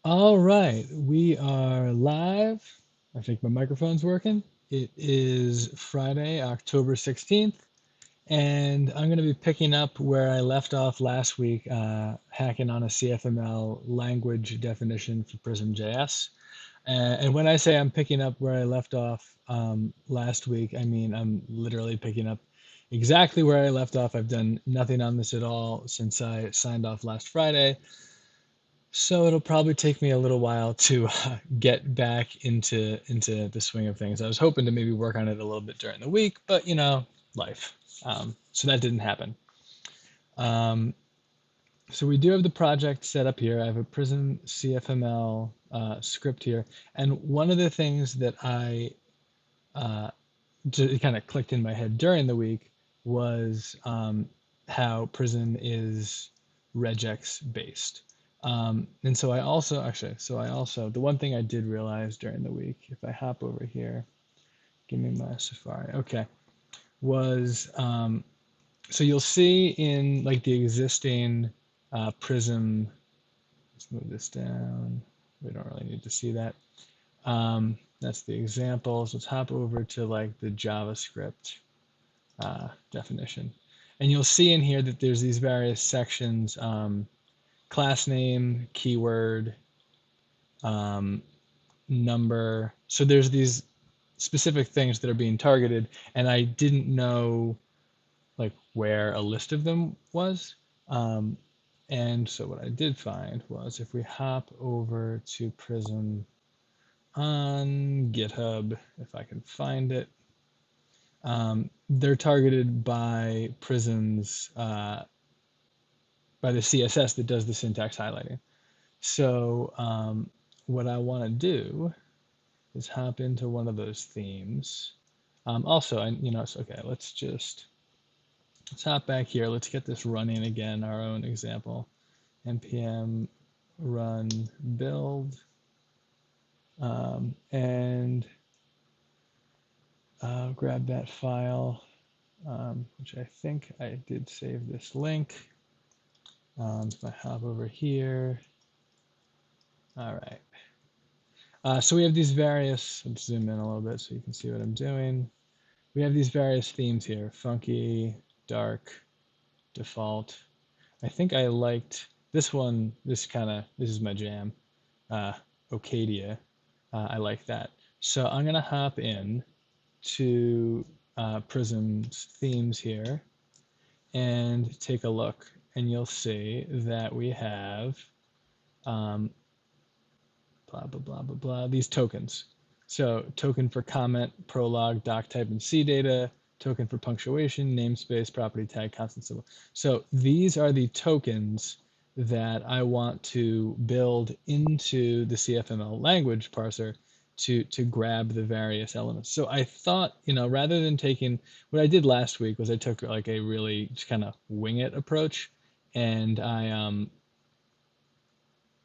All right, we are live. I think my microphone's working. It is Friday, October 16th, and I'm going to be picking up where I left off last week, hacking on a CFML language definition for Prism.js. And when I say I'm picking up where I left off last week, I mean I'm literally picking up exactly where I left off. I've done nothing on this at all since I signed off last Friday. So it'll probably take me a little while to get back into the swing of things. I was hoping to maybe work on it a little bit during the week, but life. So that didn't happen. Um, so we do have the project set up here. I have a Prism CFML script here, and one of the things that I it kind of clicked in my head during the week was how Prism is regex based. And so the one thing I did realize during the week, if I hop over here, give me my Safari, okay, was so you'll see in like the existing Prism, let's move this down. We don't really need to see that. That's the examples. Let's hop over to like the JavaScript definition. And you'll see in here that there's these various sections, class name, keyword, number. So there's these specific things that are being targeted, and I didn't know like where a list of them was. And so what I did find was if we hop over to Prism on GitHub, if I can find it, they're targeted by Prism's by the CSS that does the syntax highlighting. So what I want to do is hop into one of those themes. Also, it's okay. Let's hop back here. Let's get this running again. Our own example, npm run build, and I'll grab that file, which I think I did save this link. If I hop over here, all right. So we have these various, let's zoom in a little bit so you can see what I'm doing. We have these various themes here, funky, dark, default. I think I liked this one, this is my jam, Ocadia. I like that. So I'm gonna hop in to Prism's themes here and take a look, and you'll see that we have blah, blah, blah, blah, blah, these tokens. So token for comment, prologue, doc type, and C data, token for punctuation, namespace, property tag, constant symbol. So these are the tokens that I want to build into the CFML language parser to grab the various elements. So I thought, rather than taking, what I did last week was I took like a really just kind of wing it approach, and I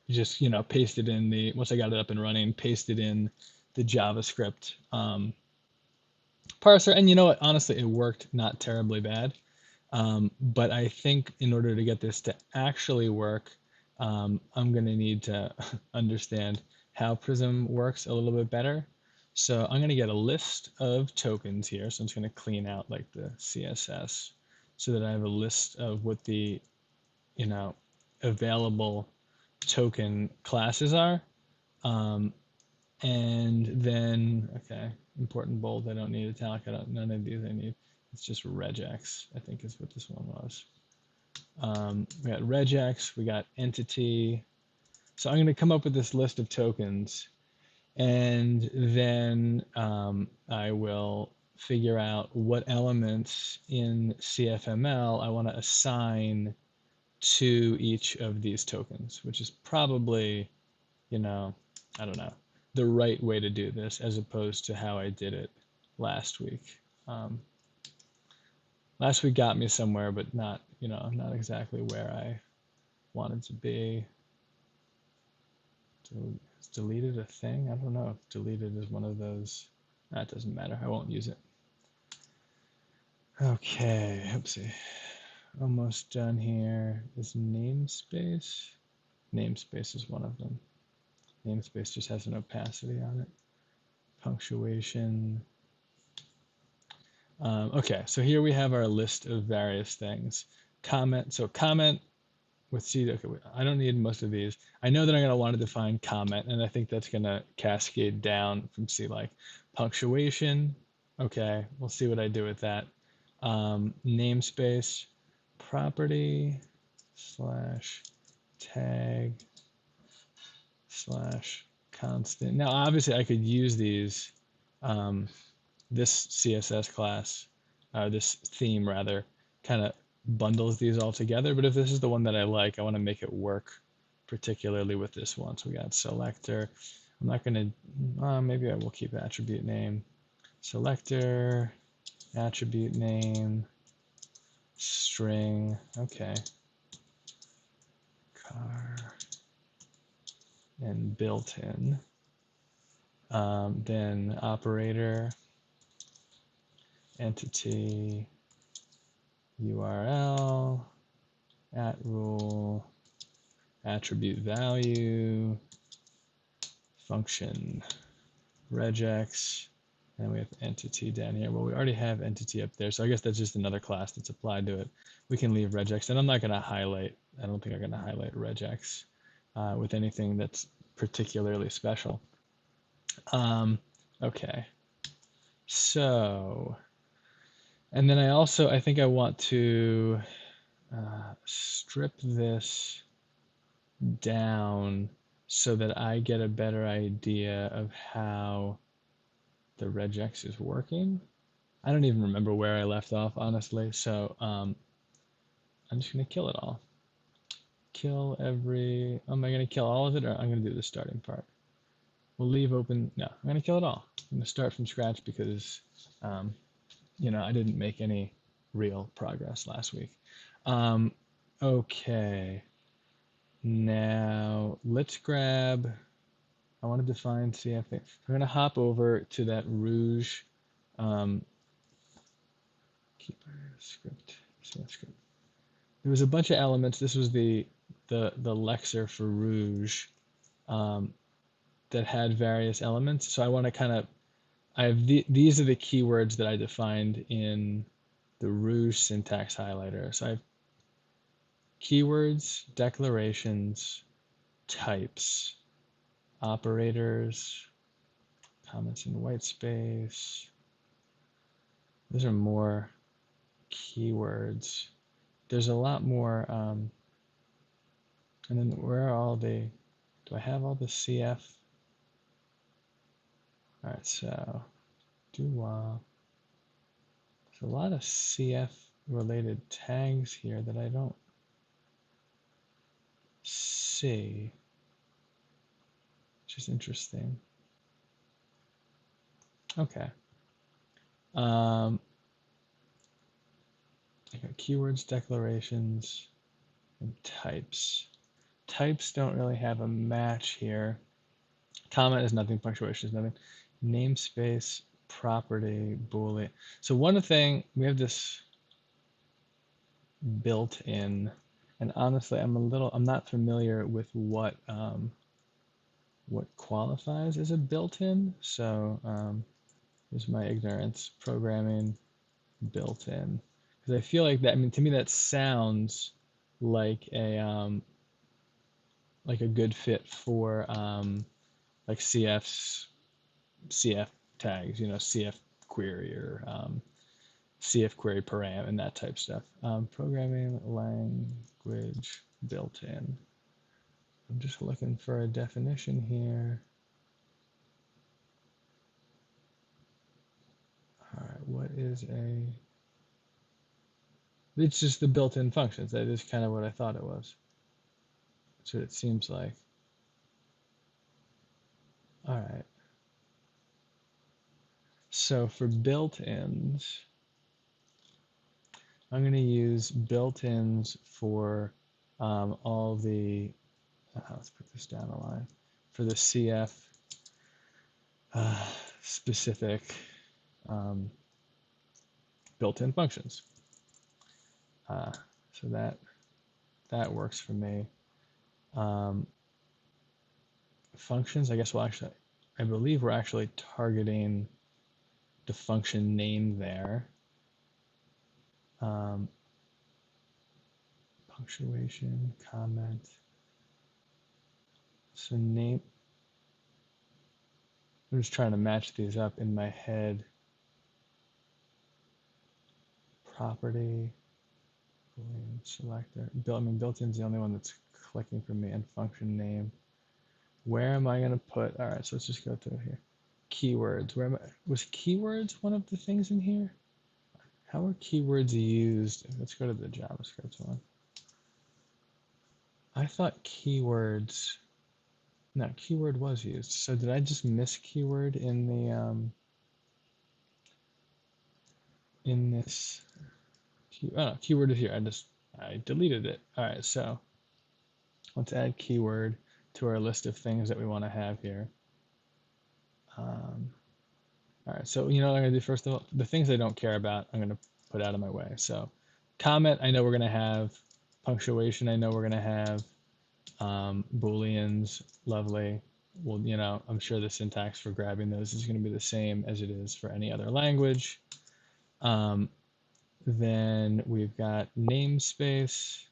just pasted in once I got it up and running, pasted in the JavaScript parser, and you know what? Honestly, it worked not terribly bad. But I think in order to get this to actually work, I'm going to need to understand how Prism works a little bit better. So I'm going to get a list of tokens here. So I'm just going to clean out like the CSS so that I have a list of what the available token classes are. And then, okay, important bold, I don't need italic, none of these I need. It's just regex, I think is what this one was. We got regex, we got entity. So I'm going to come up with this list of tokens, and then I will figure out what elements in CFML I want to assign to each of these tokens, which is probably, I don't know, the right way to do this as opposed to how I did it last week. Last week got me somewhere, but not exactly where I wanted to be. Has deleted a thing? I don't know if deleted is one of those. That doesn't matter. I won't use it. Okay, oopsie. Almost done here. Is namespace? Namespace is one of them. Namespace just has an opacity on it. Punctuation. Okay, so here we have our list of various things. Comment. So comment with C. Okay, I don't need most of these. I know that I'm going to want to define comment, and I think that's going to cascade down from C, like punctuation. Okay, we'll see what I do with that. Namespace, property slash tag slash constant. Now, obviously, I could use these, this CSS class, this theme rather, kind of bundles these all together. But if this is the one that I like, I want to make it work particularly with this one. So we got selector. I'm not going to, maybe I will keep attribute name. Selector, attribute name, string, okay. Car, and built-in. Then operator, entity, URL, at rule, attribute value, function, regex, and we have entity down here. Well, we already have entity up there, so I guess that's just another class that's applied to it. We can leave regex, and I'm not going to highlight, I don't think I'm going to highlight regex with anything that's particularly special. Okay, so, and then I think I want to strip this down so that I get a better idea of how the regex is working. I don't even remember where I left off, honestly, so I'm just going to kill it all. Kill every, am I going to kill all of it, or I'm going to do the starting part? We'll leave open, no, I'm going to kill it all. I'm going to start from scratch because, you know, I didn't make any real progress last week. Okay, now let's grab, I want to define CF. I'm going to hop over to that Rouge keeper script, CF script. There was a bunch of elements. This was the lexer for Rouge that had various elements. So I want to kind of, I have these are the keywords that I defined in the Rouge syntax highlighter. So I have keywords, declarations, types, operators, comments in white space. Those are more keywords. There's a lot more, and then where are all the, do I have all the CF? All right, so there's a lot of CF related tags here that I don't see, which is interesting. Okay. I got keywords, declarations, and types. Types don't really have a match here. Comment is nothing, punctuation is nothing. Namespace, property, boolean. So one thing, we have this built in, and honestly, I'm not familiar with what qualifies as a built-in. So here's my ignorance, programming built-in. Because I feel like that, I mean, to me that sounds like a good fit for like CF tags, you know, CF query or CF query param and that type stuff. Programming language built-in. I'm just looking for a definition here. All right, what is a? It's just the built-in functions. That is kind of what I thought it was. That's what it seems like. All right. So for built-ins, I'm going to use built-ins for all the, let's put this down a line, for the CF specific built-in functions. So that works for me. functions, I guess I believe we're actually targeting the function name there. Punctuation, comment. So name, I'm just trying to match these up in my head. Property, Boolean selector. Built-in's the only one that's clicking for me, and function name. Where am I going to put? All right, so let's just go through here. Keywords. Was keywords one of the things in here? How are keywords used? Let's go to the JavaScript one. I thought keywords. No, keyword was used. So did I just miss keyword in the in this? Oh no, keyword is here. I deleted it. All right, so let's add keyword to our list of things that we want to have here. All right, so you know what I'm gonna do first of all? The things I don't care about, I'm gonna put out of my way. So comment, I know we're gonna have. Punctuation, I know we're gonna have. Booleans, lovely. Well, you know, I'm sure the syntax for grabbing those is gonna be the same as it is for any other language. Then we've got namespace,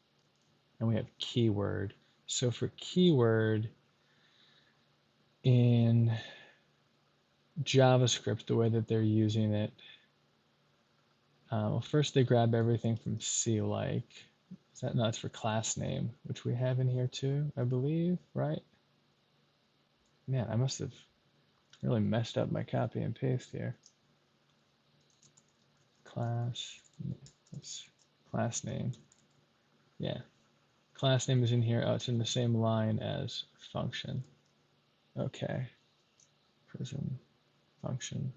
and we have keyword. So for keyword in JavaScript, the way that they're using it, well, first they grab everything from CLike. Is that, no, that's for class name, which we have in here too, I believe, right? Man, I must have really messed up my copy and paste here. Class name. Yeah, class name is in here. Oh, it's in the same line as function. Okay, Prism function.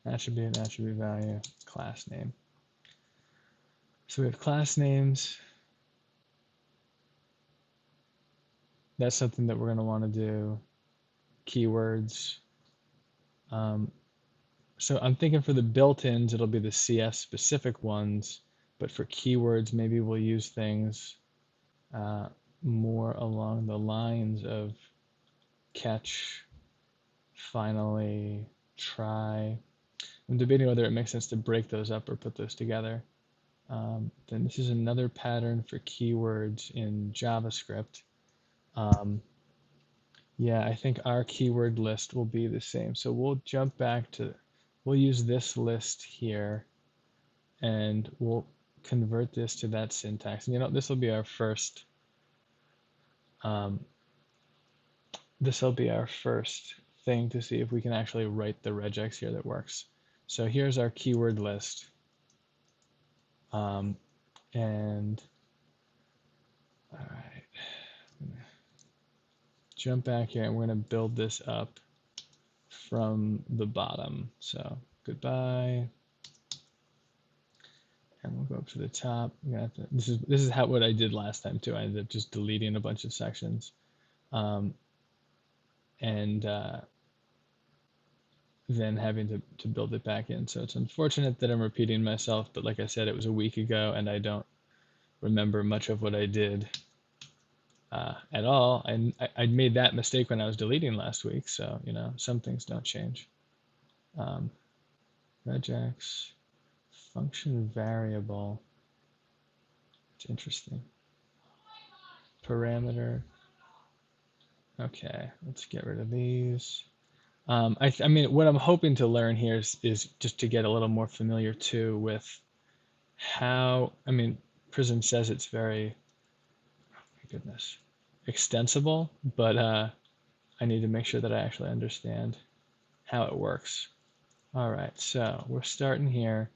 Attribute value, class name. So we have class names. That's something that we're going to want to do. Keywords. So I'm thinking for the built-ins, it'll be the CF specific ones, but for keywords, maybe we'll use things more along the lines of catch, finally, try. I'm debating whether it makes sense to break those up or put those together. Then this is another pattern for keywords in JavaScript. Yeah, I think our keyword list will be the same. So we'll jump back to, we'll use this list here, and we'll convert this to that syntax. And you know, this will be our first, thing to see if we can actually write the regex here that works. So here's our keyword list. And all right, I'm gonna jump back here and we're gonna build this up from the bottom. So goodbye. And we'll go up to the top. This is what I did last time too. I ended up just deleting a bunch of sections. Then having to build it back in. So it's unfortunate that I'm repeating myself, but like I said, it was a week ago and I don't remember much of what I did at all. And I made that mistake when I was deleting last week. So, you know, some things don't change. Regex, function variable. It's interesting. Parameter. Okay, let's get rid of these. I mean, what I'm hoping to learn here is just to get a little more familiar too with how, I mean, Prism says it's very, oh my goodness, extensible, but I need to make sure that I actually understand how it works. All right, so we're starting here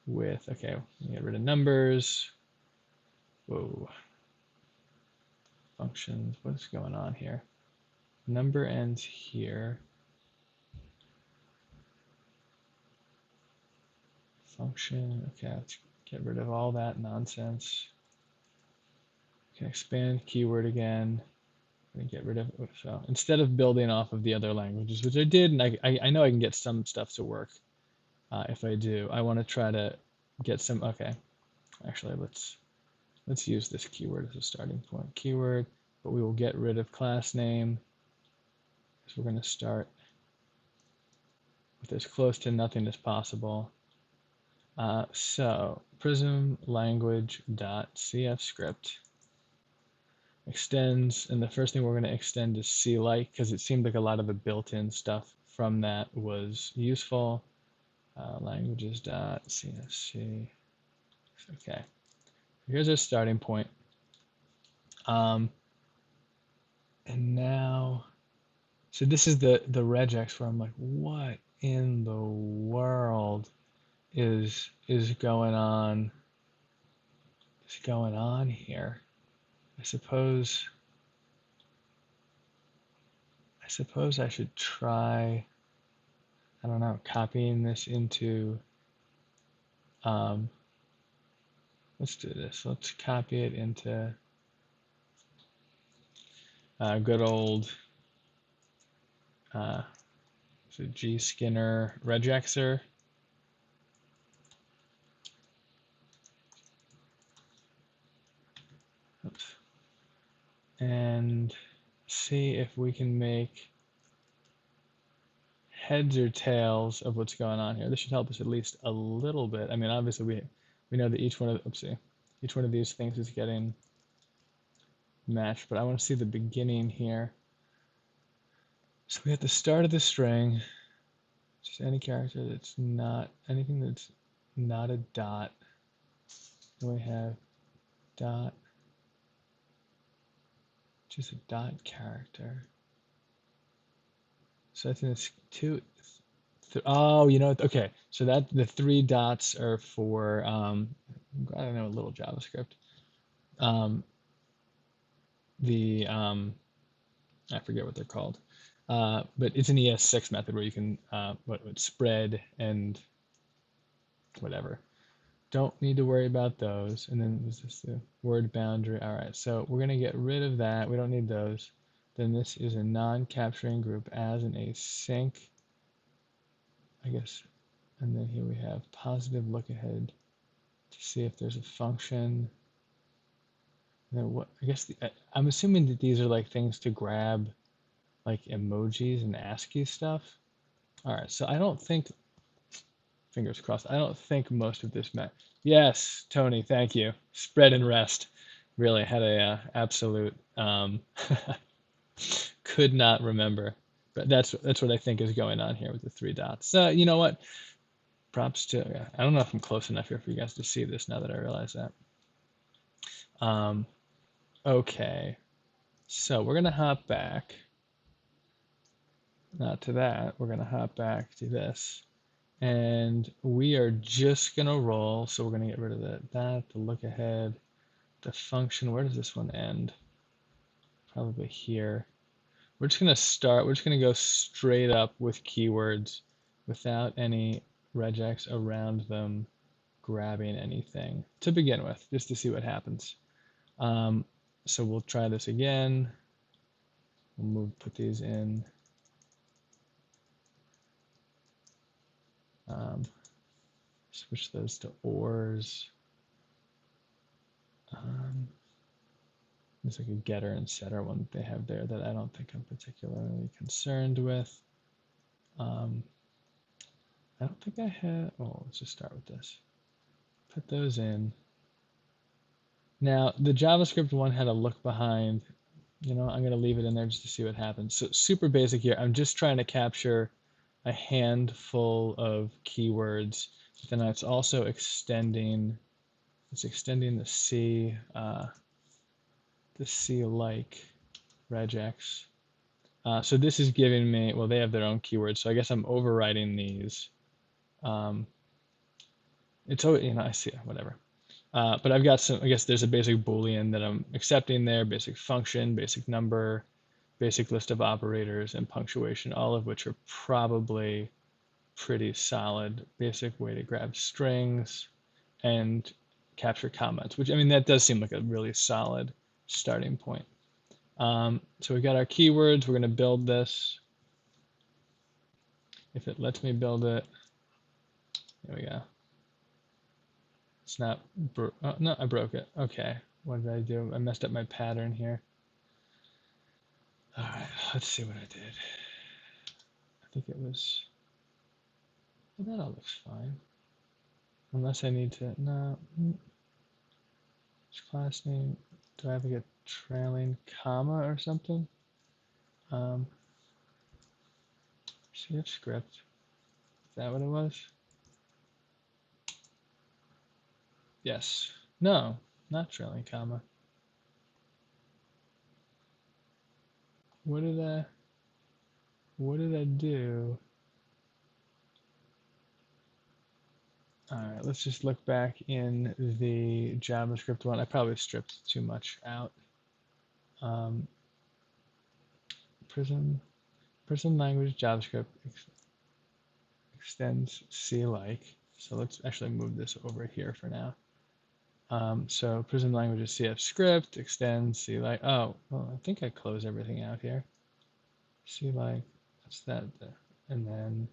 with, okay, get rid of numbers. Whoa. Functions, what's going on here? Number ends here. Function, okay, let's get rid of all that nonsense. Can expand keyword again. And get rid of, so instead of building off of the other languages, which I did, and I know I can get some stuff to work if I do. I want to try to get some, okay, actually let's use this keyword as a starting point. Keyword, but we will get rid of class name. So we're going to start with as close to nothing as possible. So Prism language.cf script extends, and the first thing we're going to extend is C-like because it seemed like a lot of the built-in stuff from that was useful. Languages.cfc. Okay, here's our starting point. And now, so this is the regex where I'm like, what in the world is going on? Is going on here? I suppose I should try, I don't know, copying this into, let's do this. Let's copy it into good old G Skinner regexer. Oops. And see if we can make heads or tails of what's going on here. This should help us at least a little bit. I mean, obviously we know that each one of these things is getting matched, but I want to see the beginning here. So we have the start of the string, just any character that's not anything that's not a dot. Then we have dot, just a dot character. So I think it's two. Oh, you know, okay. So that the 3 dots are for, I'm glad I know a little JavaScript. I forget what they're called. But it's an ES6 method where you can what spread and whatever. Don't need to worry about those. And then there's just the word boundary. All right, so we're gonna get rid of that. We don't need those. Then this is a non-capturing group as an async, I guess. And then here we have positive look ahead to see if there's a function. And then what? I guess I'm assuming that these are like things to grab, like emojis and ASCII stuff. All right, so I don't think, fingers crossed, I don't think most of this meant. Yes, Tony, thank you. Spread and rest. Really had a absolute could not remember, but that's what I think is going on here with the 3 dots. You know what? Props to. I don't know if I'm close enough here for you guys to see this now that I realize that. Okay, so we're gonna hop back. Not to that. We're gonna hop back to this. And we are just gonna roll. So we're gonna get rid of the look ahead, the function. Where does this one end? Probably here. We're just gonna go straight up with keywords without any regex around them grabbing anything to begin with, just to see what happens. So we'll try this again. We'll put these in. Switch those to ors. There's like a getter and setter one that they have there that I don't think I'm particularly concerned with. I don't think I have, oh, let's just start with this. Put those in. Now, the JavaScript one had a look behind. You know, I'm going to leave it in there just to see what happens. So super basic here. I'm just trying to capture a handful of keywords. Then it's also extending, the C-like regex. So this is giving me, well, they have their own keywords, so I guess I'm overriding these. It's, you know, I see, whatever. But I've got some, I guess there's a basic Boolean that I'm accepting there, basic function, basic number, basic list of operators, and punctuation, all of which are probably pretty solid. Basic way to grab strings and capture comments, which, I mean, that does seem like a really solid starting point. So we got our keywords. We're going to build this. If it lets me build it, there we go. It's not, oh, no, I broke it. Okay, what did I do? I messed up my pattern here. All right, let's see what I did. think it was, well, that all looks fine. Unless I need to, no, class name, do I have like a trailing comma or something? CF script, is that what it was? Yes, no, not trailing comma. What did I do? All right, let's just look back in the JavaScript one. I probably stripped too much out. Prism language JavaScript extends C-like. So let's actually move this over here for now. So Prism language is CF script, extends C-like. Oh, well, I think I close everything out here. C-like, that's that. And then,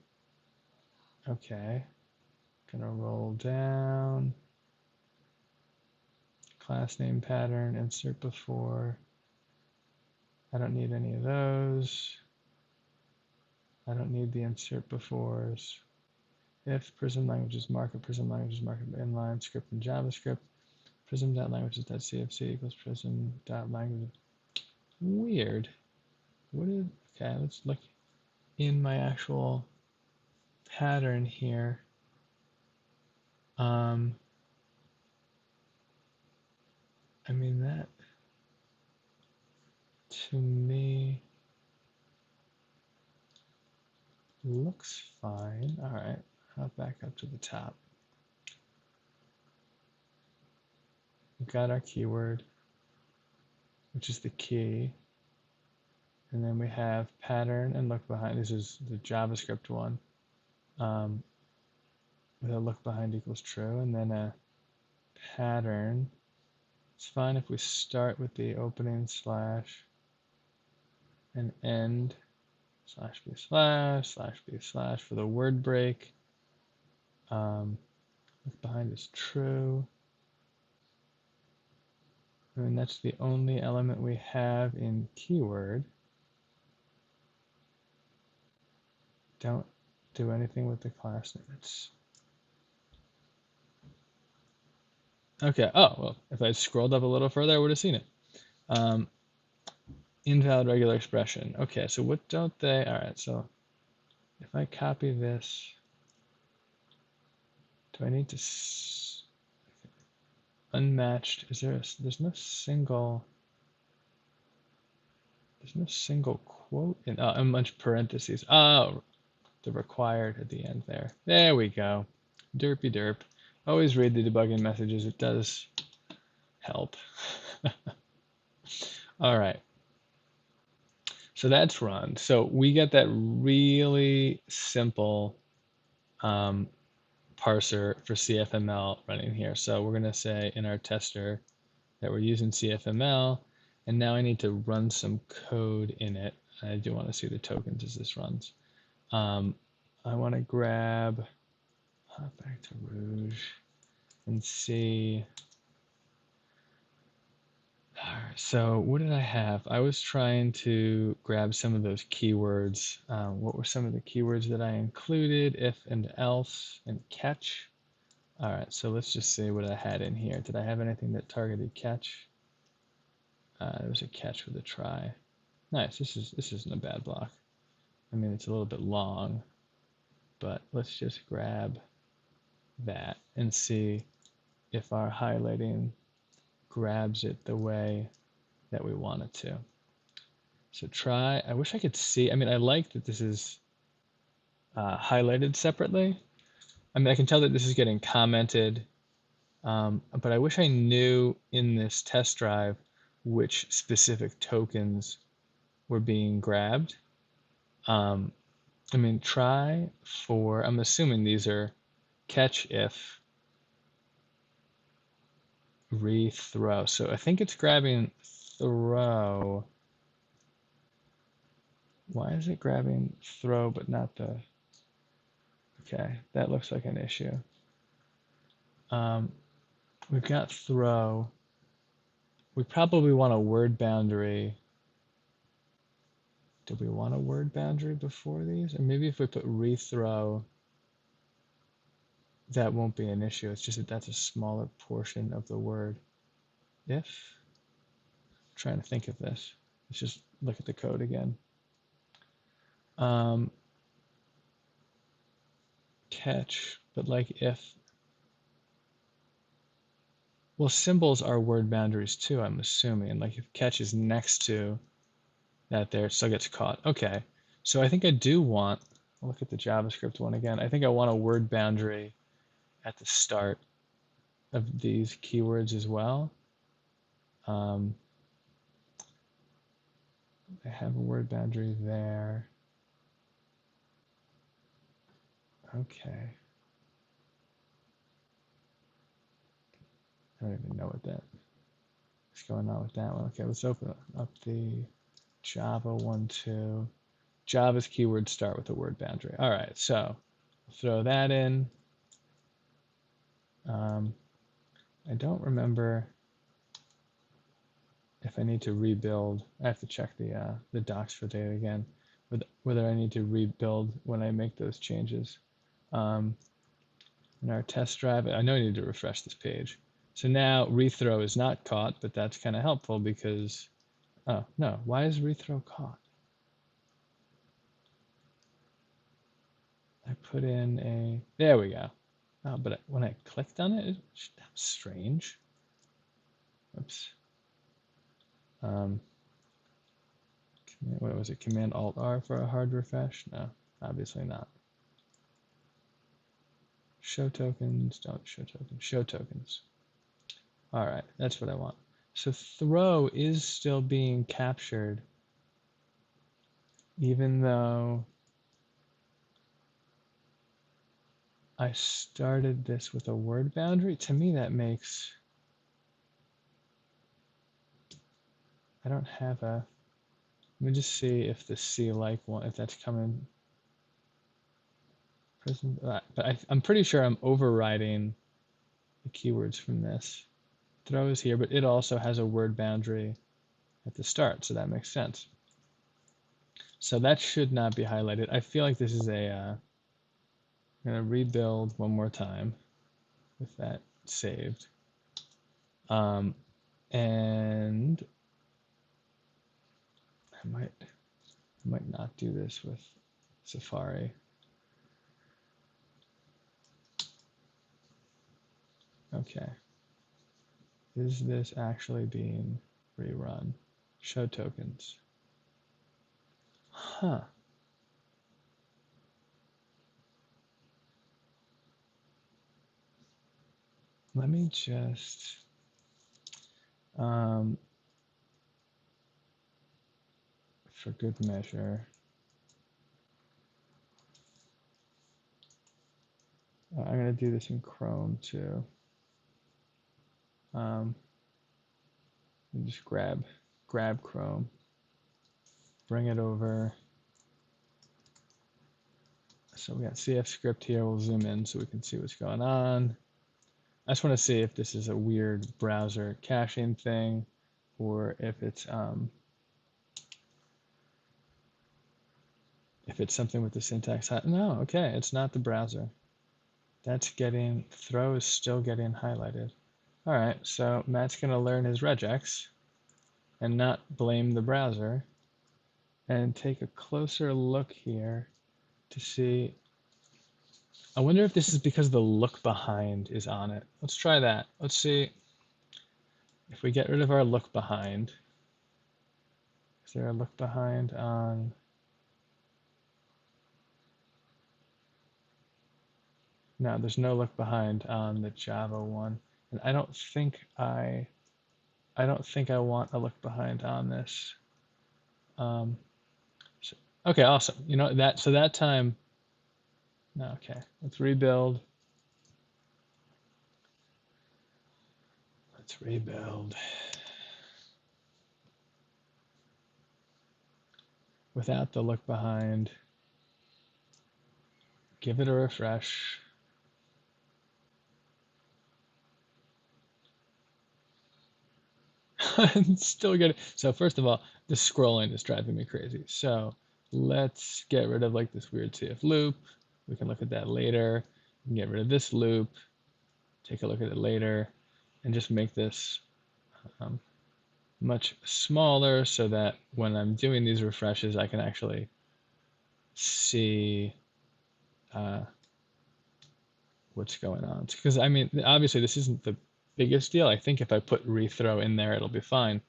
okay. Gonna roll down. Class name pattern, insert before. I don't need any of those. I don't need the insert befores. If Prism languages markup, Prism languages markup inline script and JavaScript, Prism.languages.cfc equals Prism.language. Weird. Okay, let's look in my actual pattern here. I mean, that to me looks fine. All right, I'll back up to the top. We've got our keyword, which is the key. And then we have pattern and look behind. This is the JavaScript one. With a look behind equals true. And then a pattern. It's fine if we start with the opening slash and end slash b slash for the word break. Look behind is true. And that's the only element we have in keyword. Don't do anything with the class limits. Okay, oh, well, if I scrolled up a little further, I would have seen it. Invalid regular expression. Okay, so what don't they, all right, so if I copy this, do I need to, unmatched, there's no single quote in, a bunch of parentheses. Oh, the required at the end there. There we go. Derpy derp. Always read the debugging messages. It does help. All right. So that's run. So we get that really simple parser for CFML running here. So we're going to say in our tester that we're using CFML. And now I need to run some code in it. I do want to see the tokens as this runs. I want to grab, hop back to Rouge and see. All right, so what did I have? I was trying to grab some of those keywords. What were some of the keywords that I included? If and else and catch. All right, so let's just see what I had in here. Did I have anything that targeted catch? There was a catch with a try. Nice, this isn't a bad block. I mean, it's a little bit long, but let's just grab that and see if our highlighting grabs it the way that we want it to. So try, I wish I could see, I mean, I like that this is highlighted separately. I mean, I can tell that this is getting commented, but I wish I knew in this test drive which specific tokens were being grabbed. I mean, try for, I'm assuming these are catch if rethrow. So I think it's grabbing throw. Why is it grabbing throw but not the, okay, that looks like an issue. We've got throw. We probably want a word boundary Do we want a word boundary before these? Or maybe if we put rethrow, that won't be an issue. It's just that that's a smaller portion of the word. If, I'm trying to think of this. Let's just look at the code again. Catch, but like if, well, symbols are word boundaries too, I'm assuming. Like if catch is next to that there, it still gets caught. Okay, so I think I do want, I'll look at the JavaScript one again. I think I want a word boundary at the start of these keywords as well. I have a word boundary there. Okay. I don't even know what what's going on with that one. Okay, let's open up the Java one too. Java's keywords start with a word boundary. All right, so throw that in. I don't remember if I need to rebuild. I have to check the docs for data again, whether I need to rebuild when I make those changes. In our test drive, I know I need to refresh this page. So now rethrow is not caught, but that's kind of helpful because, oh no, why is rethrow caught? I put in there we go. Oh, but when I clicked on it, that was strange. Oops. What was it? Command Alt R for a hard refresh? No, obviously not. Show tokens, don't show tokens, show tokens. All right, that's what I want. So throw is still being captured, even though I started this with a word boundary. To me, that makes, I don't have a, let me just see if the C-like one, if that's coming. Prism, but I'm pretty sure I'm overriding the keywords from this. Throw is here, but it also has a word boundary at the start, so that makes sense. So that should not be highlighted. I feel like this is I'm going to rebuild one more time with that saved. And I might not do this with Safari. Okay. Is this actually being rerun? Show tokens. Huh. Let me just for good measure. I'm going to do this in Chrome too. Just grab Chrome, bring it over. So we got CF script here. We'll zoom in so we can see what's going on. I just want to see if this is a weird browser caching thing, or if it's something with the syntax. No, okay, it's not the browser. That's getting, throw is still getting highlighted. All right, so Matt's going to learn his regex and not blame the browser and take a closer look here to see. I wonder if this is because the look behind is on it. Let's try that. Let's see if we get rid of our look behind. Is there a look behind on? No, there's no look behind on the Java one. And I don't think I want a look behind on this. Okay, awesome. You know that, so that time, no, okay, let's rebuild. Let's rebuild. Without the look behind. Give it a refresh. Still good. So first of all, the scrolling is driving me crazy. So let's get rid of like this weird CF loop. We can look at that later. We can get rid of this loop, take a look at it later, and just make this um, much smaller so that when I'm doing these refreshes, I can actually see what's going on. Because I mean, obviously this isn't the biggest deal. I think if I put rethrow in there, it'll be fine.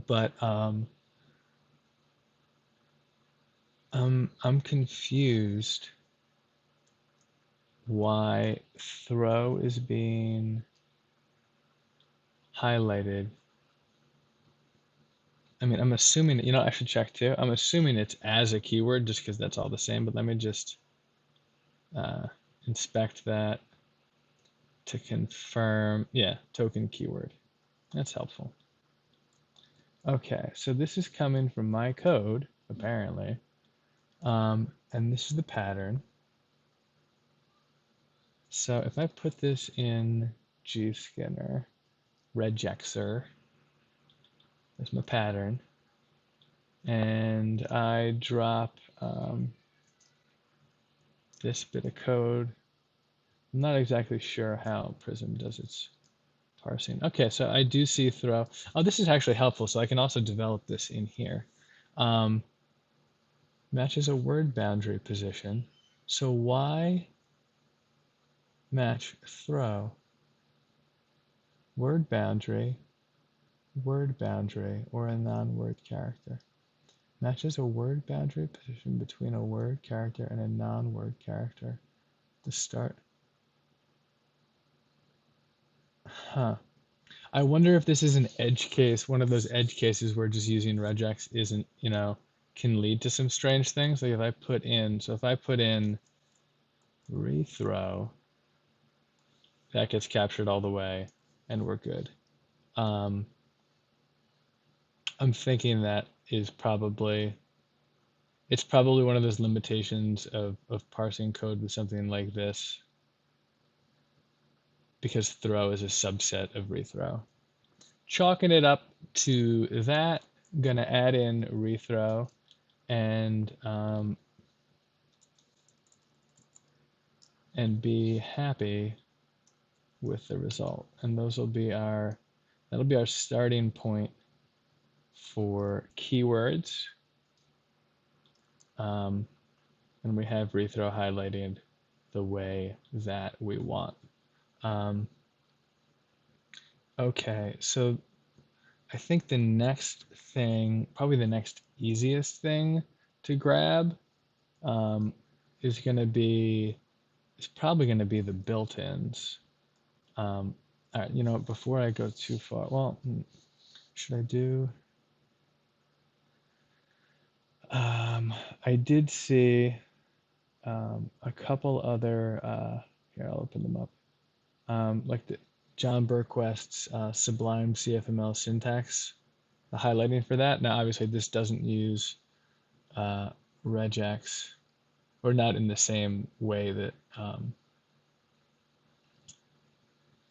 But I'm confused why throw is being highlighted. I mean, I'm assuming, I should check too. I'm assuming it's as a keyword just because that's all the same, but let me just inspect that to confirm. Yeah, token keyword. That's helpful. Okay, so this is coming from my code, apparently. And this is the pattern. So if I put this in gskinner, regexer, there's my pattern, and I drop this bit of code. I'm not exactly sure how Prism does its parsing. Okay, so I do see throw. Oh, this is actually helpful, so I can also develop this in here. Matches a word boundary position. So why match throw? Word boundary, or a non-word character. Matches a word boundary position between a word character and a non-word character. The start. Huh. I wonder if this is an edge case, one of those edge cases where just using regex isn't, can lead to some strange things. Like if I put in rethrow, that gets captured all the way and we're good. I'm thinking that is probably, it's probably one of those limitations of parsing code with something like this, because throw is a subset of rethrow. Chalking it up to that, gonna add in rethrow and be happy with the result. And that'll be our starting point for keywords. And we have rethrow highlighted the way that we want. Okay, so I think the next thing, probably the next easiest thing to grab is probably going to be the built-ins. All right, before I go too far, well, should I do? I did see a couple other, here, I'll open them up, like the John Berquist's Sublime CFML syntax, the highlighting for that. Now, obviously, this doesn't use regex, or not in the same way that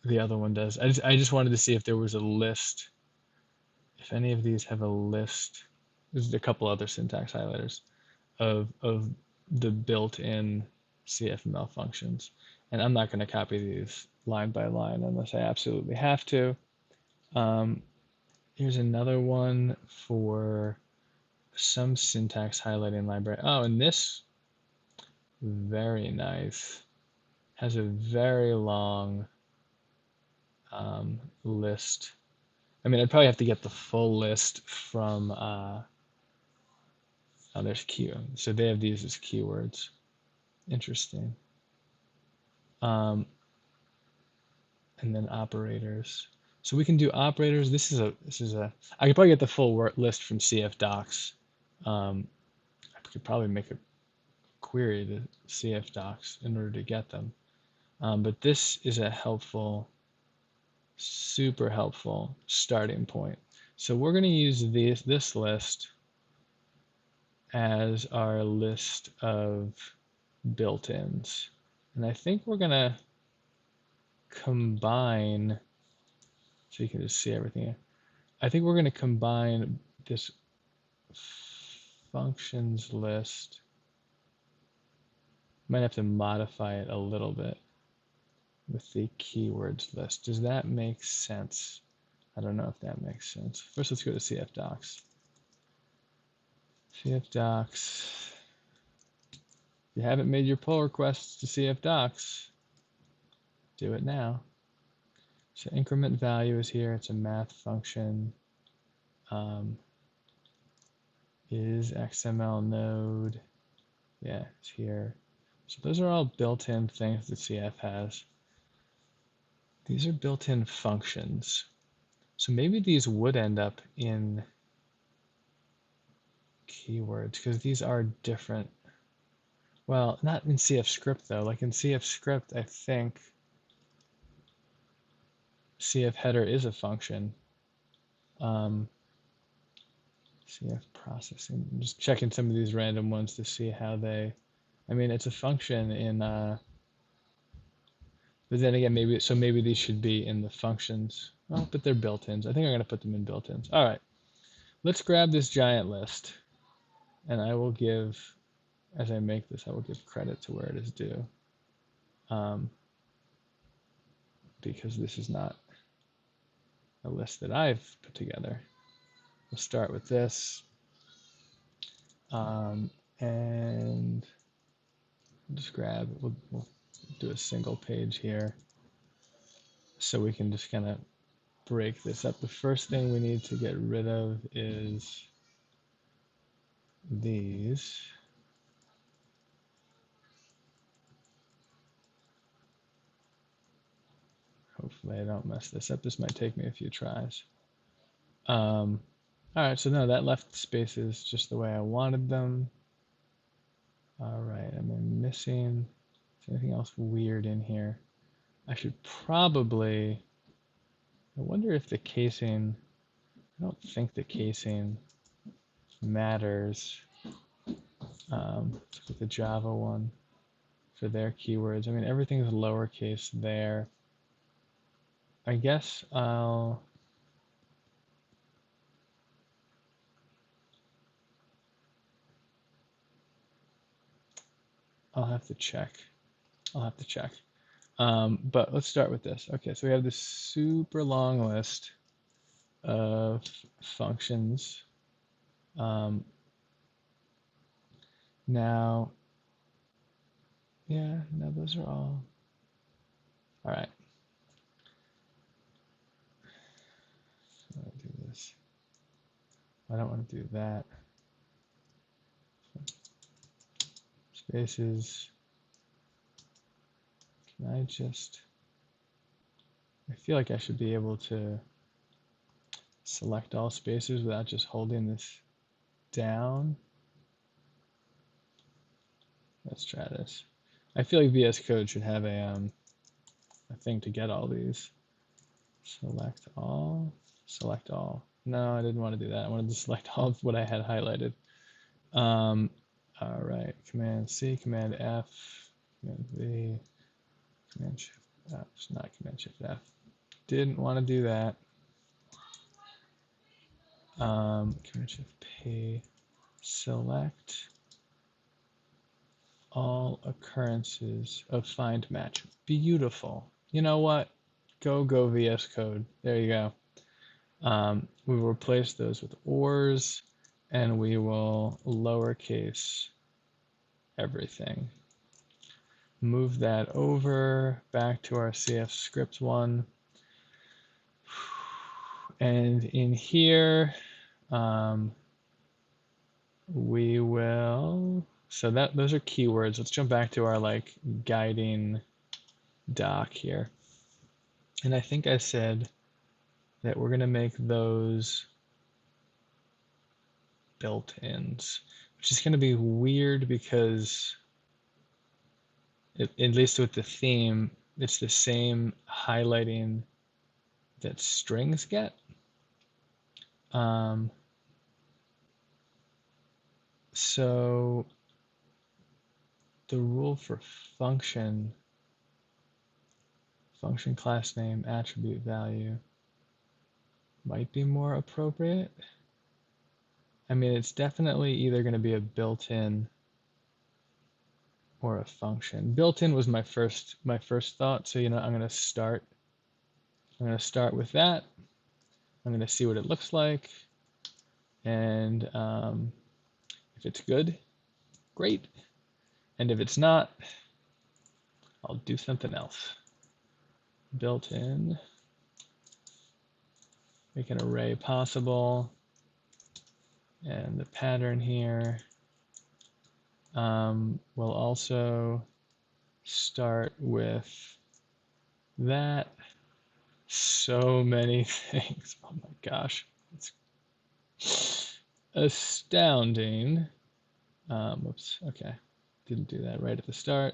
the other one does. I just wanted to see if there was a list, if any of these have a list. There's a couple other syntax highlighters of the built-in CFML functions. And I'm not going to copy these line by line unless I absolutely have to. Here's another one for some syntax highlighting library. Oh, and this, very nice, has a very long list. I mean, I'd probably have to get the full list from, oh, there's so they have these as keywords. Interesting. And then operators. So we can do operators. This is a, I could probably get the full list from CF docs. I could probably make a query to CF docs in order to get them. But this is a helpful, super helpful starting point. So we're going to use this list as our list of built-ins. And I think we're going to combine, so you can just see everything here. I think we're going to combine this functions list. Might have to modify it a little bit with the keywords list. Does that make sense? I don't know if that makes sense. First, let's go to CFDocs. CFDocs. If you haven't made your pull requests to CFDocs, do it now. So increment value is here. It's a math function. Is XML node. Yeah, it's here. So those are all built-in things that CF has. These are built-in functions. So maybe these would end up in keywords because these are different. Well, not in CF script though. Like in CF script, I think CF header is a function. CF processing. I'm just checking some of these random ones to see how they. I mean, it's a function in. But then again, maybe these should be in the functions. Oh, but they're built-ins. I think I'm gonna put them in built-ins. All right, let's grab this giant list, and I will give, as I make this, I will give credit to where it is due, because this is not a list that I've put together. We'll start with this, and just grab. We'll do a single page here, so we can just kind of break this up. The first thing we need to get rid of is these. Hopefully I don't mess this up. This might take me a few tries. All right, so no, that left spaces just the way I wanted them. All right, am I missing anything else weird in here? I should probably, I wonder if the casing, I don't think the casing matters. Let's look at the Java one for their keywords. I mean, everything's lowercase there. I guess I'll have to check. I'll have to check. But let's start with this. Okay, so we have this super long list of functions. Now, yeah, no, those are all right. I want to do this. I don't want to do that. Spaces. Can I just, I feel like I should be able to select all spaces without just holding this down. Let's try this. I feel like VS Code should have a thing to get all these. Select all. Select all. No, I didn't want to do that. I wanted to select all of what I had highlighted. All right. Command C, Command F, Command V, Command Shift F. It's not Command Shift F. Didn't want to do that. Command Shift P. Select all occurrences of find match. Beautiful. You know what? Go VS Code. There you go. We will replace those with ors, and we will lowercase everything. Move that over back to our CF script one. And in here, we will, so those are keywords. Let's jump back to our like guiding doc here. And I think I said that we're gonna make those built-ins, which is gonna be weird because at least with the theme, it's the same highlighting that strings get. So the rule for function class name, attribute value, might be more appropriate. I mean, it's definitely either going to be a built-in or a function. Built-in was my first thought, so I'm going to start with that. I'm going to see what it looks like, and if it's good, great, and if it's not, I'll do something else. Built-in, make an array possible, and the pattern here will also start with that. So many things. Oh my gosh. It's astounding. Whoops. Okay. Didn't do that right at the start.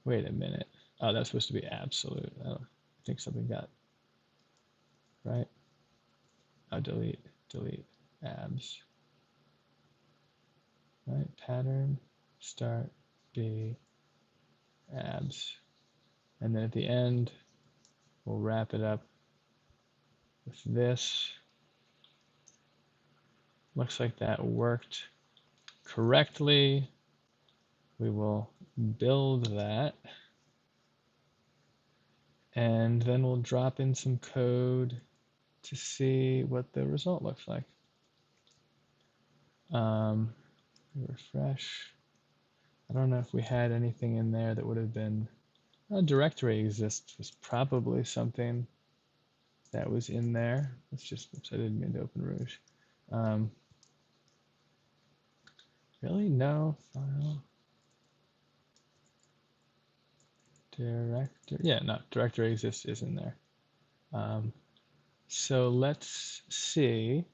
Wait a minute. Oh, that's supposed to be absolute. I think something got right. Oh, delete abs. Right. Pattern, start, B, abs. And then at the end, we'll wrap it up with this. Looks like that worked correctly. We will build that. And then we'll drop in some code to see what the result looks like. Refresh. I don't know if we had anything in there that would have been, directory exists was probably something that was in there. Let's just, oops, I didn't mean to open Rouge. Really? No file. Directory. Yeah, no, directory exists is in there. So let's see.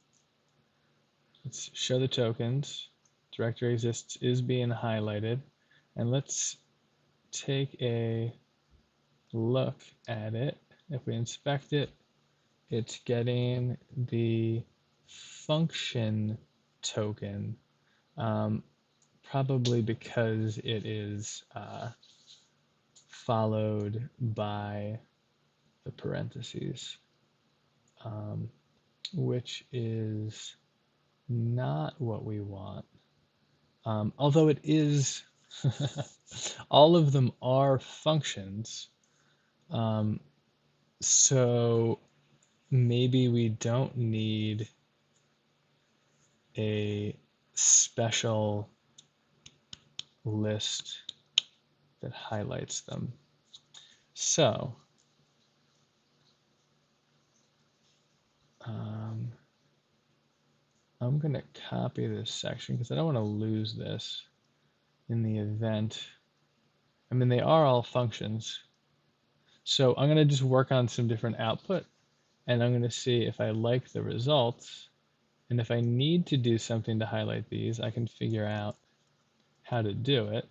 Let's show the tokens. Directory exists is being highlighted. And let's take a look at it. If we inspect it, it's getting the function token, probably because it is followed by the parentheses, which is not what we want. Although it is, all of them are functions. So maybe we don't need a special list that highlights them. So I'm going to copy this section because I don't want to lose this in the event. I mean, they are all functions. So I'm going to just work on some different output, and I'm going to see if I like the results. And if I need to do something to highlight these, I can figure out how to do it.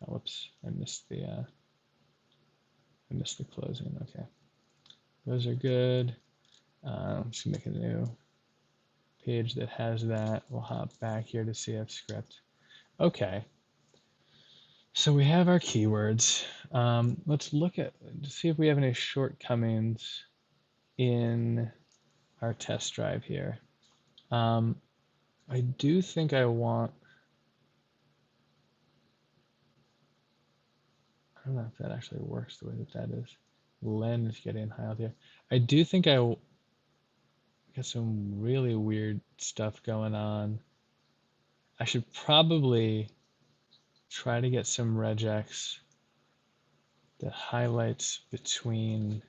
Oh, whoops, I missed the closing. Okay, those are good. I'm just gonna make a new page that has that. We'll hop back here to CF script. Okay, so we have our keywords. Let's look at, to see if we have any shortcomings in our test drive here. I do think I want, I don't know if that actually works the way that is. Len is getting high out here. I do think I got some really weird stuff going on. I should probably try to get some regex that highlights between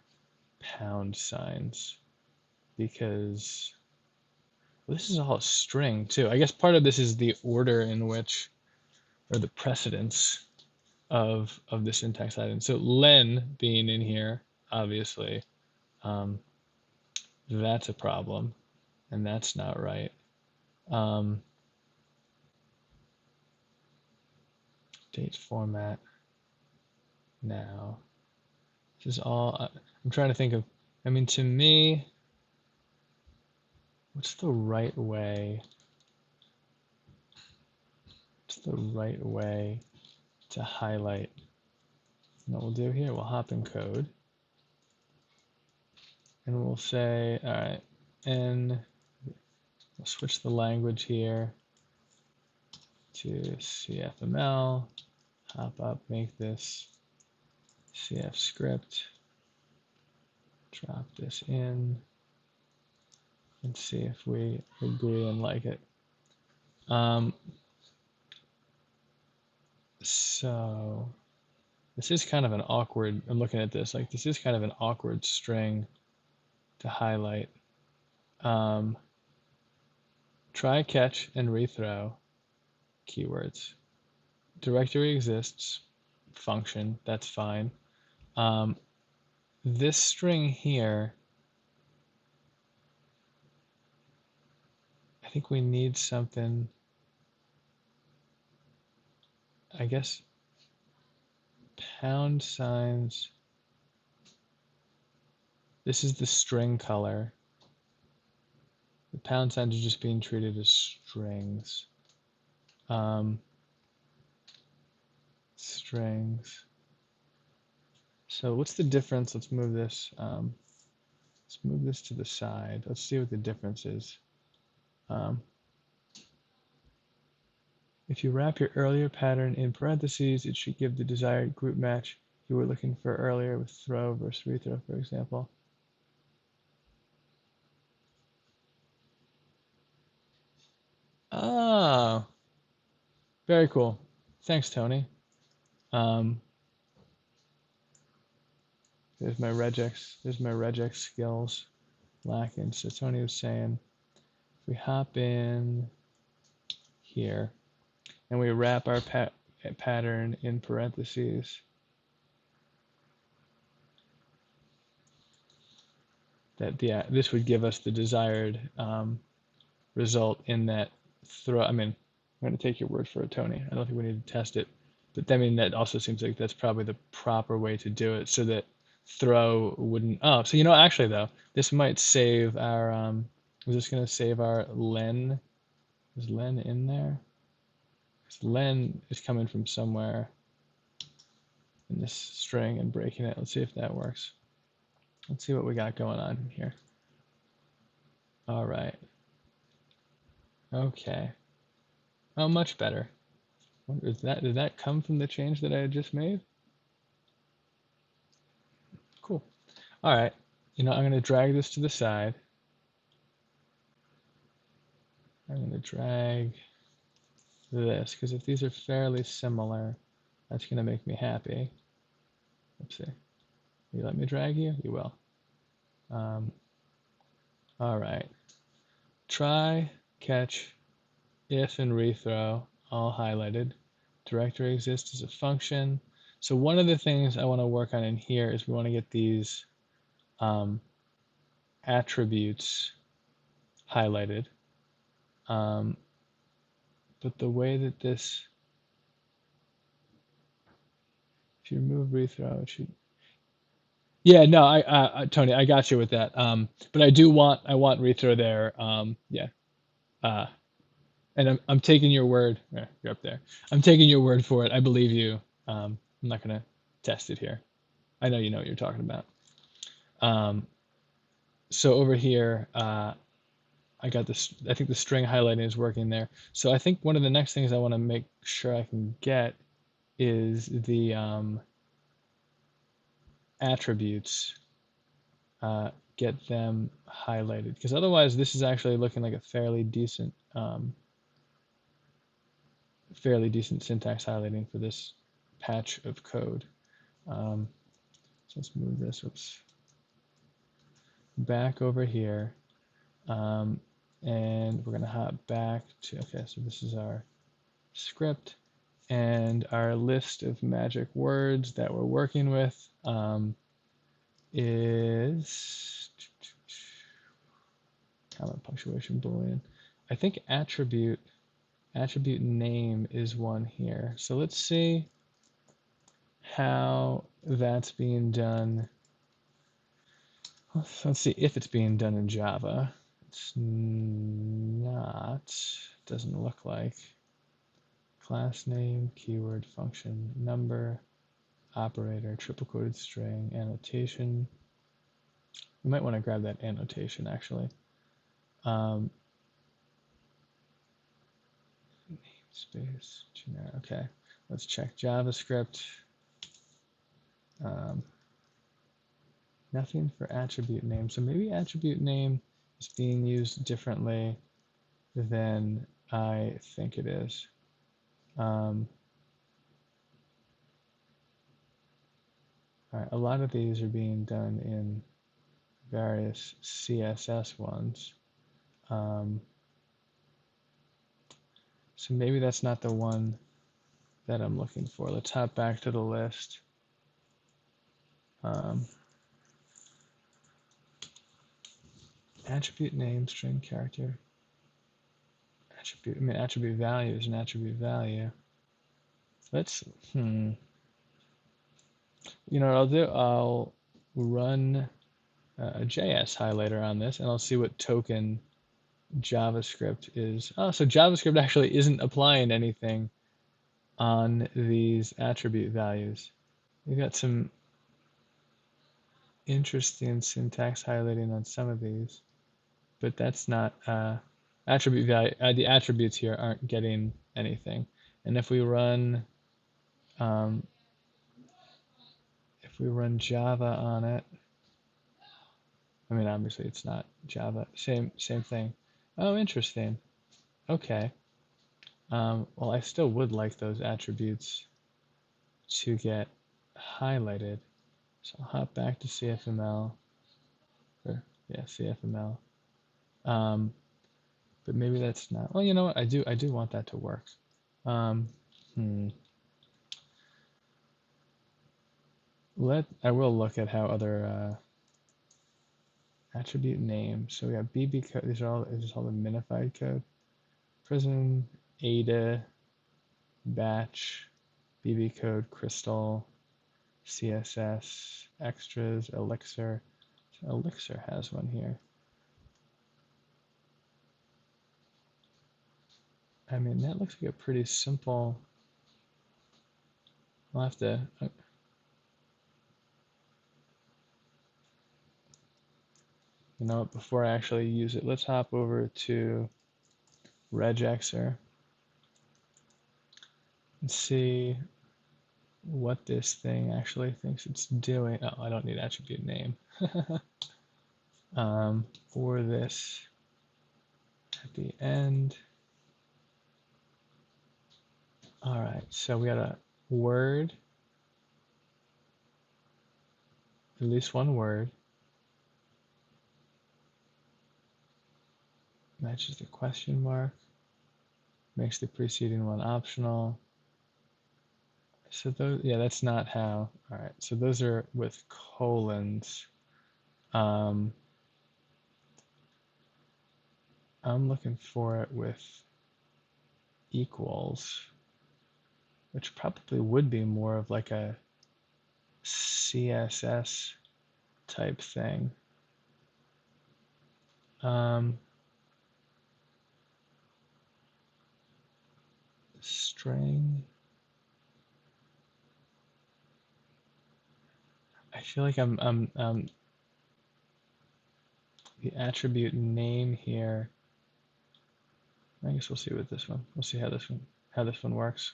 pound signs, because this is all a string too. I guess part of this is the order in which, or the precedence of the syntax item. So len being in here, obviously, that's a problem, and that's not right. Date format now. This is all, I'm trying to think of, I mean, to me, what's the right way? What's the right way to highlight? And what we'll do here, we'll hop in code. And we'll say, all right, and we'll switch the language here to CFML, hop up, make this CF script, drop this in, and see if we agree and like it. So this is kind of an awkward, I'm looking at this, like this is kind of an awkward string to highlight. Try catch and rethrow keywords. Directory exists, function, that's fine. This string here, I think we need something, I guess, pound signs. This is the string color. The pound signs are just being treated as strings. Strings. So what's the difference? Let's move this. Let's move this to the side. Let's see what the difference is. If you wrap your earlier pattern in parentheses, it should give the desired group match you were looking for earlier with throw versus rethrow, for example. Oh, very cool. Thanks, Tony. There's my regex skills lacking. So Tony was saying, if we hop in here and we wrap our pattern in parentheses, that this would give us the desired result in that throw. I mean, I'm going to take your word for it, Tony. I don't think we need to test it. But I mean, that also seems like that's probably the proper way to do it so that throw wouldn't. Oh, so actually though, this might save our, is this going to save our len? Is len in there? Because len is coming from somewhere in this string and breaking it. Let's see if that works. Let's see what we got going on here. All right. Okay. Oh, much better. Did that come from the change that I had just made? Cool. All right. I'm going to drag this to the side. I'm going to drag this because if these are fairly similar, that's going to make me happy. Let's see. Will you let me drag you? You will. All right. Try, catch, if, and rethrow, all highlighted. Directory exists as a function. So one of the things I want to work on in here is we want to get these attributes highlighted. But the way that this, if you remove rethrow, it should. Yeah, no, Tony, I got you with that. But I want rethrow there. Yeah. And I'm taking your word. You're up there. I'm taking your word for it. I believe you. I'm not gonna test it here. I know you know what you're talking about. So over here, I got this. I think the string highlighting is working there. So I think one of the next things I want to make sure I can get is the attributes. Get them highlighted because otherwise this is actually looking like a fairly decent syntax highlighting for this patch of code. So let's move this. Oops. Back over here. And we're going to hop back to, okay, so this is our script and our list of magic words that we're working with is comma punctuation boolean. I think attribute name is one here. So let's see how that's being done. Let's see if it's being done in Java. It's not, doesn't look like. Class name, keyword, function, number, operator, triple quoted string, annotation. You might want to grab that annotation actually. Namespace, generic. Okay, let's check JavaScript. Nothing for attribute name. So maybe attribute name is being used differently than I think it is. All right, a lot of these are being done in various CSS ones. So maybe that's not the one that I'm looking for. Let's hop back to the list. Attribute name, string character. Attribute value is an attribute value. Let's, you know what I'll do? I'll run a JS highlighter on this, and I'll see what token JavaScript is. Oh, so JavaScript actually isn't applying anything on these attribute values. We've got some interesting syntax highlighting on some of these, but that's not attribute value. The attributes here aren't getting anything. And if we run Java on it, I mean, obviously it's not Java. Same thing. Oh, interesting. Okay. Well, I still would like those attributes to get highlighted. So I'll hop back to CFML. CFML. But maybe that's not. Well, you know what? I do want that to work. I will look at how other attribute names. So we have BB code. These are all. Is this all the minified code? Prism, Ada, Batch, BB code, Crystal, CSS, extras, Elixir. So Elixir has one here. I mean, that looks like a pretty simple. I'll have to. You know, before I actually use it, let's hop over to regexer and see what this thing actually thinks it's doing. Oh, I don't need attribute name. Or this at the end. All right, so we got a word, at least one word. Matches the question mark. Makes the preceding one optional. So those, yeah, that's not how. All right, so those are with colons. I'm looking for it with equals, which probably would be more of like a CSS type thing. String. I feel like I'm the attribute name here. I guess we'll see with this one. We'll see how this one works.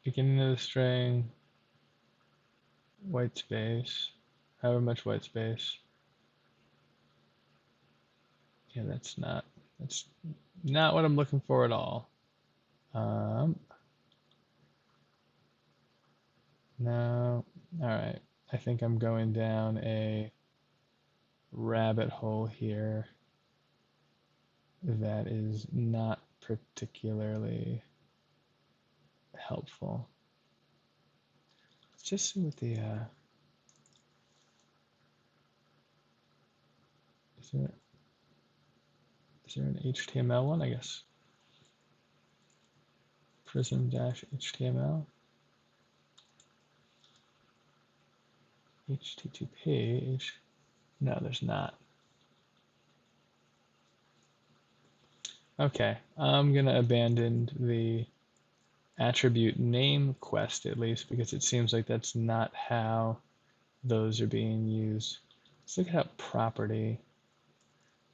Beginning of the string, white space, however much white space. Yeah, that's not what I'm looking for at all. No, all right. I think I'm going down a rabbit hole here that is not particularly helpful. Let's just see what the is there an HTML one? I guess Prism.html. HTTP. No, there's not. Okay, I'm gonna abandon the attribute name quest at least because it seems like that's not how those are being used. Let's look at property.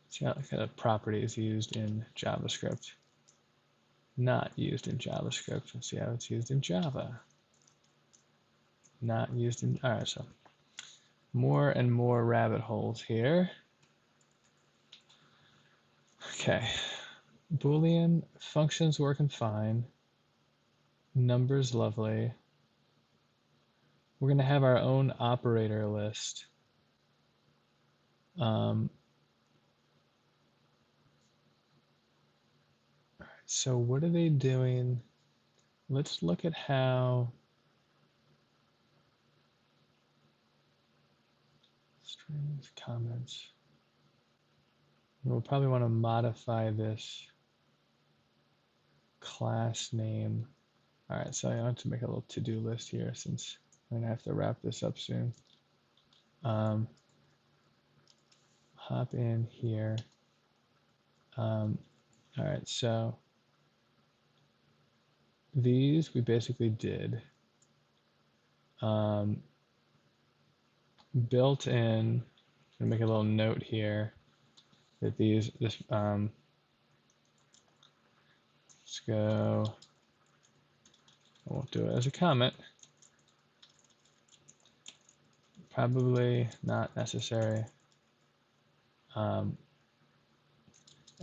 See how kind of property is used in JavaScript. Not used in JavaScript. Let's see how it's used in Java. Not used in, all right, so more and more rabbit holes here. Okay, Boolean functions working fine. Numbers lovely. We're going to have our own operator list. So what are they doing? Let's look at how strings, comments. We'll probably want to modify this class name. All right, so I want to make a little to-do list here since I'm going to have to wrap this up soon. Hop in here. All right, so these we basically did. Built in, I'm gonna make a little note here that let's go, I won't do it as a comment. Probably not necessary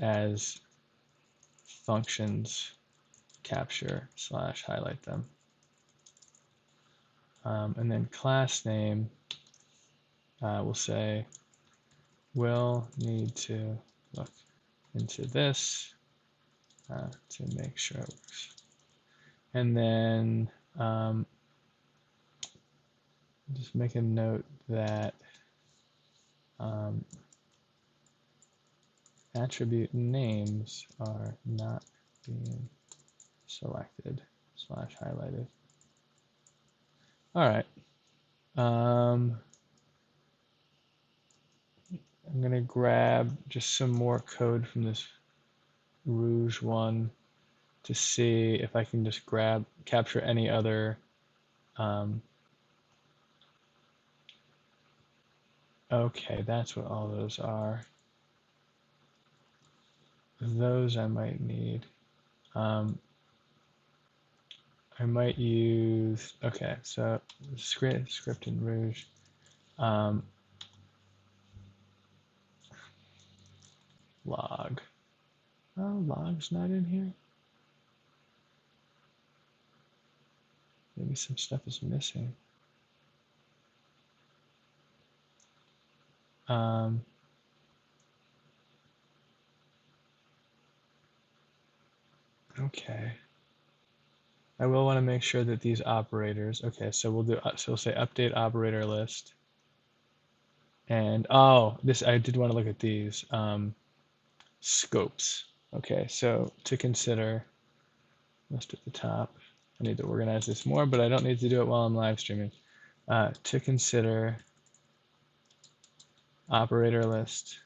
as functions capture / highlight them. And then class name, we'll say, we'll need to look into this to make sure it works. And then just make a note that attribute names are not being selected / highlighted. All right. I'm going to grab just some more code from this Rouge one to see if I can just capture any other okay, that's what all those are. Those I might need. I might use, okay, so script in Rouge. Log. Oh, log's not in here. Maybe some stuff is missing. Okay. I will want to make sure that these operators, okay, so we'll say update operator list. And oh, I did want to look at these scopes. Okay, so to consider, list at the top. I need to organize this more, but I don't need to do it while I'm live streaming. To consider operator list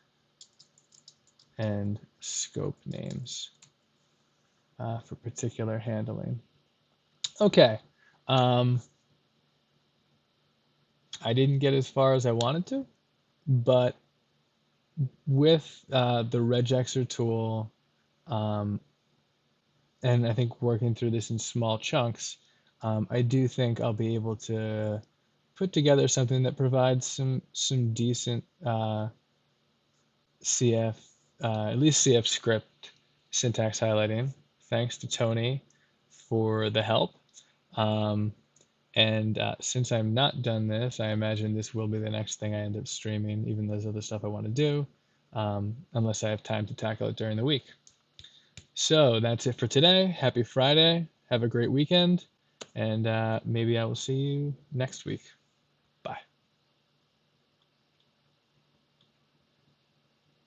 and scope names for particular handling. Okay. I didn't get as far as I wanted to, but with the regexer tool, and I think working through this in small chunks, I do think I'll be able to put together something that provides some decent CF, at least CF script syntax highlighting. Thanks to Tony for the help. And since I'm not done this, I imagine this will be the next thing I end up streaming, even though there's other stuff I want to do, unless I have time to tackle it during the week. So that's it for today. Happy Friday. Have a great weekend. And maybe I will see you next week.